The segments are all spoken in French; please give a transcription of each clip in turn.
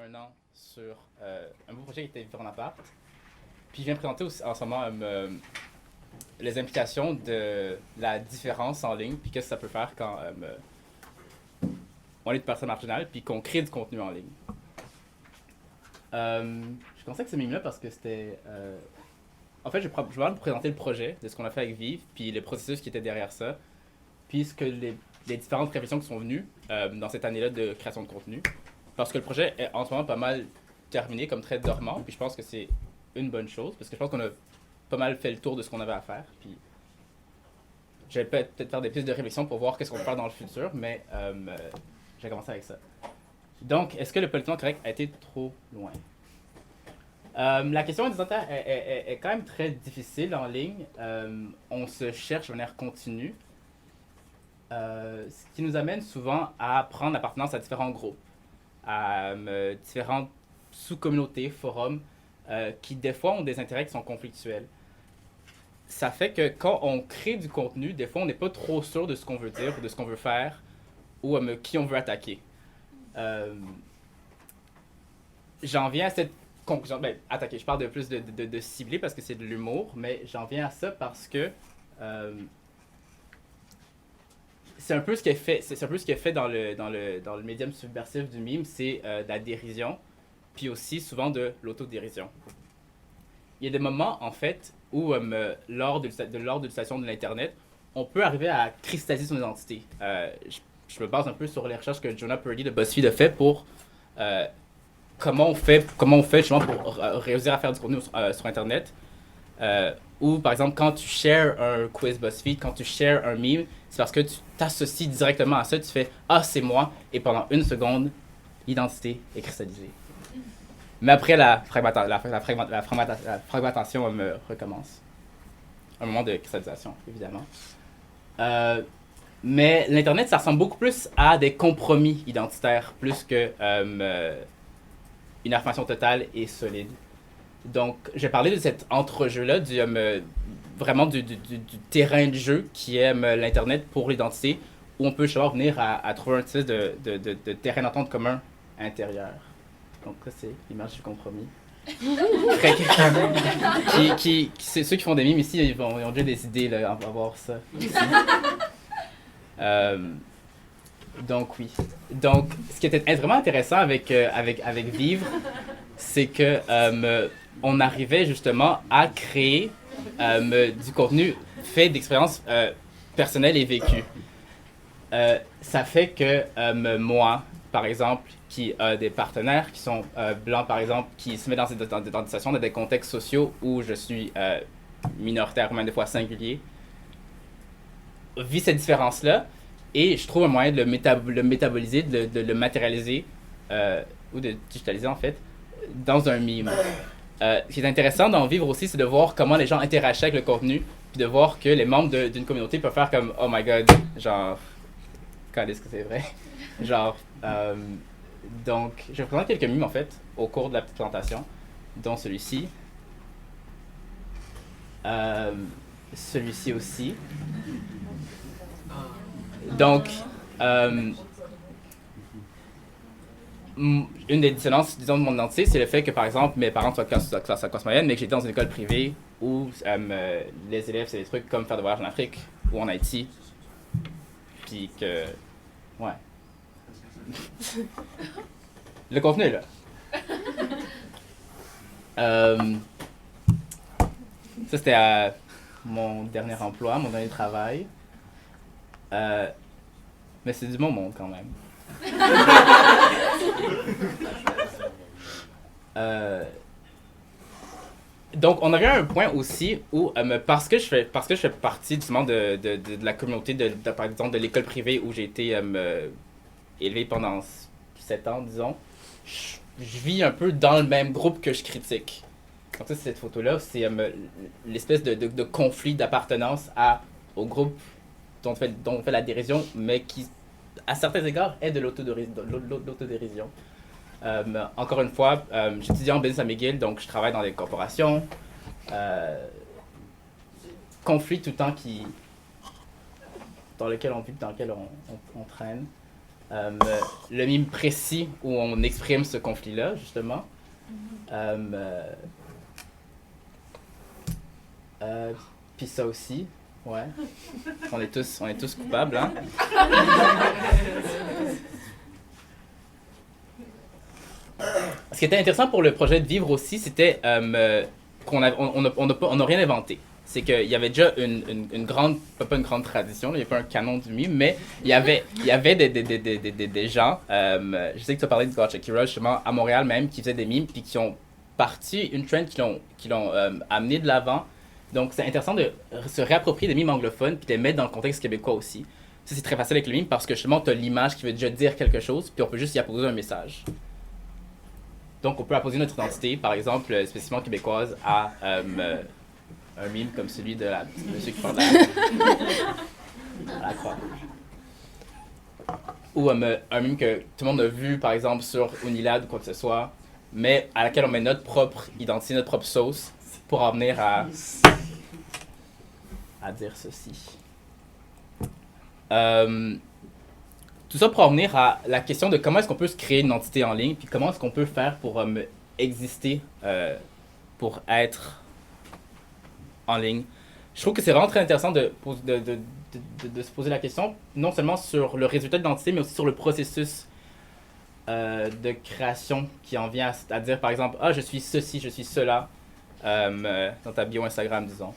un an sur un beau projet qui était Vivre en appart. Puis je viens présenter aussi, en ce moment les implications de la différence en ligne, puis qu'est-ce que ça peut faire quand on est une personne marginale, puis qu'on crée du contenu en ligne. Je pensais que ce mime-là parce que c'était... En fait, je vais vraiment vous présenter le projet de ce qu'on a fait avec Vive, puis les processus qui étaient derrière ça, puis les différentes réflexions qui sont venues dans cette année-là de création de contenu. Parce que le projet est en ce moment pas mal terminé, comme très dormant, puis je pense que c'est une bonne chose, parce que je pense qu'on a pas mal fait le tour de ce qu'on avait à faire, puis je vais peut-être faire des pistes de réflexion pour voir qu'est-ce qu'on peut faire dans le futur, mais j'ai commencé avec ça. Donc, est-ce que le politique correct a été trop loin? La question identitaire est quand même très difficile en ligne. On se cherche de manière continue, ce qui nous amène souvent à prendre appartenance à différents groupes, à différentes sous-communautés, forums, qui des fois ont des intérêts qui sont conflictuels. Ça fait que quand on crée du contenu, des fois on n'est pas trop sûr de ce qu'on veut dire, ou de ce qu'on veut faire, ou qui on veut attaquer. J'en viens à cette conclusion. Ben, attaquer, je parle de plus de cibler parce que c'est de l'humour, mais j'en viens à ça parce que c'est un peu ce qui est fait. C'est un peu ce qui est fait dans le médium subversif du mime, c'est de la dérision, puis aussi souvent de l'autodérision. Il y a des moments en fait où lors de l'utilisation de l'internet, on peut arriver à cristalliser son identité. Je me base un peu sur les recherches que Jonah Purdy de BuzzFeed a fait pour comment on fait justement pour réussir à faire du contenu sur internet. Ou par exemple quand tu shares un quiz BuzzFeed, quand tu shares un meme, c'est parce que tu t'associes directement à ça, tu fais « Ah, c'est moi » et pendant une seconde, l'identité est cristallisée. Mais après, la fragmentation recommence. Un moment de cristallisation, évidemment. Mais l'Internet, ça ressemble beaucoup plus à des compromis identitaires, plus que une affirmation totale et solide. Donc, j'ai parlé de cet entre-jeu-là, vraiment du terrain de jeu qui est l'Internet pour l'identité, où on peut justement venir à trouver un type de terrain d'entente commun intérieur. Donc, ça, c'est l'image du compromis. C'est ceux qui font des mimes ici, ils ont déjà des idées, là, on va voir ça. Donc, oui. Donc, ce qui était vraiment intéressant avec Vivre, c'est que on arrivait justement à créer du contenu fait d'expériences personnelles et vécues. Ça fait que moi, par exemple, qui a des partenaires qui sont blancs, par exemple, qui se mettent dans des situations, dans des contextes sociaux où je suis minoritaire, même des fois singulier, vit cette différence-là, et je trouve un moyen de le métaboliser, de le matérialiser, ou de digitaliser en fait, dans un mime. Ce qui est intéressant d'en vivre aussi, c'est de voir comment les gens interagissent avec le contenu, puis de voir que les membres d'une communauté peuvent faire comme « Oh my god », genre, quand est-ce que c'est vrai? Genre, donc, je vais présenter quelques mimes en fait, au cours de la petite présentation, dont celui-ci. Celui-ci aussi. Donc, une des dissonances, disons, de mon identité, c'est le fait que, par exemple, mes parents soient de classe moyenne, mais que j'étais dans une école privée où les élèves, c'est des trucs comme faire des voyages en Afrique ou en Haïti. Puis que... Ouais. Le contenu est là. Ça, c'était mon dernier emploi, mon dernier travail. Mais c'est du bon monde quand même. Donc, on avait un point aussi où, parce que je fais partie justement de la communauté, par exemple, de l'école privée où j'ai été élevé pendant 7 ans, disons, je vis un peu dans le même groupe que je critique. Donc, ça, cette photo-là, c'est l'espèce de conflit d'appartenance au groupe dont on fait la dérision, mais qui, à certains égards, est de l'autodérision. Encore une fois, j'étudie en business à McGill, donc je travaille dans des corporations. Conflit tout le temps dans lequel on vit, dans lequel on traîne. le mime précis où on exprime ce conflit-là, justement. Puis ça aussi, ouais. On est tous coupables, hein. Ce qui était intéressant pour le projet de Vivre aussi, c'était qu'on n'a rien inventé. C'est qu'il y avait déjà une grande, pas une grande tradition, il n'y avait pas un canon du mime, mais il y avait des gens, je sais que tu as parlé de God Shakira, justement, à Montréal même, qui faisaient des mimes, puis qui ont parti une trend qui l'ont amené de l'avant. Donc c'est intéressant de se réapproprier des mimes anglophones, puis de les mettre dans le contexte québécois aussi. Ça, c'est très facile avec le mime, parce que justement, tu as l'image qui veut déjà dire quelque chose, puis on peut juste y apposer un message. Donc, on peut apposer notre identité, par exemple, spécifiquement québécoise, à un mime comme celui de monsieur qui parle à la croix. Ou un mime que tout le monde a vu, par exemple, sur Unilad ou quoi que ce soit, mais à laquelle on met notre propre identité, notre propre sauce, pour en venir à dire ceci. Tout ça pour en venir à la question de comment est-ce qu'on peut se créer une identité en ligne, puis comment est-ce qu'on peut faire pour exister, pour être en ligne. Je trouve que c'est vraiment très intéressant de se poser la question, non seulement sur le résultat de l'identité, mais aussi sur le processus de création qui en vient à dire, par exemple, « Ah, je suis ceci, je suis cela », dans ta bio Instagram, disons.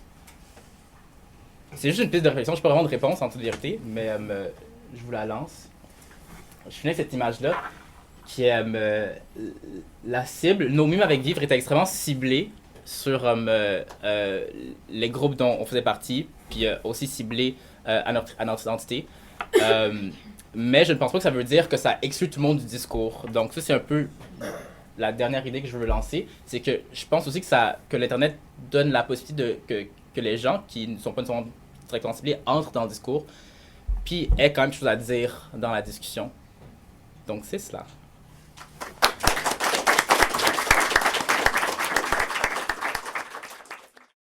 C'est juste une piste de réflexion, je n'ai pas vraiment de réponse en toute vérité, mais je vous la lance. Je finis avec cette image-là, qui est la cible. Nos mimes avec Vivre étaient extrêmement ciblés sur les groupes dont on faisait partie, puis aussi ciblés à notre identité. Mais je ne pense pas que ça veut dire que ça exclut tout le monde du discours. Donc ça, c'est un peu la dernière idée que je veux lancer. C'est que je pense aussi que l'Internet donne la possibilité que les gens qui ne sont pas nécessairement directement ciblés entrent dans le discours, puis aient quand même quelque chose à dire dans la discussion. Donc c'est cela.